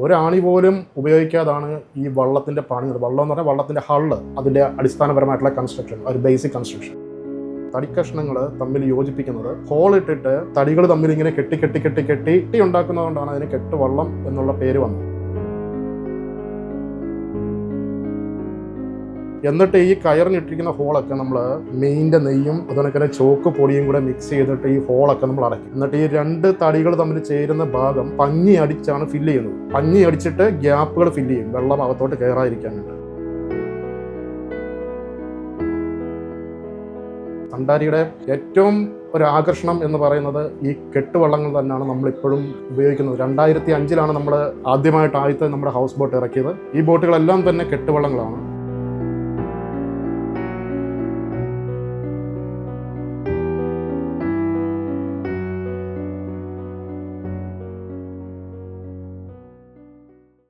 ഒരാണി പോലും ഉപയോഗിക്കാതാണ് ഈ വള്ളത്തിൻ്റെ പണികൾ. വള്ളം എന്ന് പറഞ്ഞാൽ വള്ളത്തിൻ്റെ ഹള്ള്, അതിൻ്റെ അടിസ്ഥാനപരമായിട്ടുള്ള കൺസ്ട്രക്ഷൻ, ഒരു ബേസിക് കൺസ്ട്രക്ഷൻ. തടിക്കഷ്ണങ്ങൾ തമ്മിൽ യോജിപ്പിക്കുന്നത് ഹോൾ ഇട്ടിട്ട് തടികൾ തമ്മിൽ ഇങ്ങനെ കെട്ടി കെട്ടി കെട്ടി കെട്ടി ഉണ്ടാക്കുന്നതുകൊണ്ടാണ് അതിന് കെട്ടുവള്ളം എന്നുള്ള പേര് വന്നത്. എന്നിട്ട് ഈ കയറിനിട്ടിരിക്കുന്ന ഹോളൊക്കെ നമ്മൾ മെയിൻ്റെ നെയ്യും അതുപോലെ ചോക്ക് പൊടിയും കൂടെ മിക്സ് ചെയ്തിട്ട് ഈ ഹോളൊക്കെ നമ്മൾ അടയ്ക്കും. എന്നിട്ട് ഈ രണ്ട് തടികൾ തമ്മിൽ ചേരുന്ന ഭാഗം പഞ്ഞി അടിച്ചാണ് ഫില്ല് ചെയ്യുന്നത്. പഞ്ഞി അടിച്ചിട്ട് ഗ്യാപ്പുകൾ ഫില്ല് ചെയ്യും, വെള്ളം അകത്തോട്ട് കയറാതിരിക്കാൻ വേണ്ടി. ഭണ്ഡാരിയുടെ ഏറ്റവും ഒരു ആകർഷണം എന്ന് പറയുന്നത് ഈ കെട്ടുവള്ളങ്ങൾ തന്നെയാണ് നമ്മളിപ്പോഴും ഉപയോഗിക്കുന്നത്. 2005 നമ്മൾ ആദ്യമായിട്ട് നമ്മുടെ ഹൗസ് ബോട്ട് ഇറക്കിയത്. ഈ ബോട്ടുകളെല്ലാം തന്നെ കെട്ടുവള്ളങ്ങളാണ്.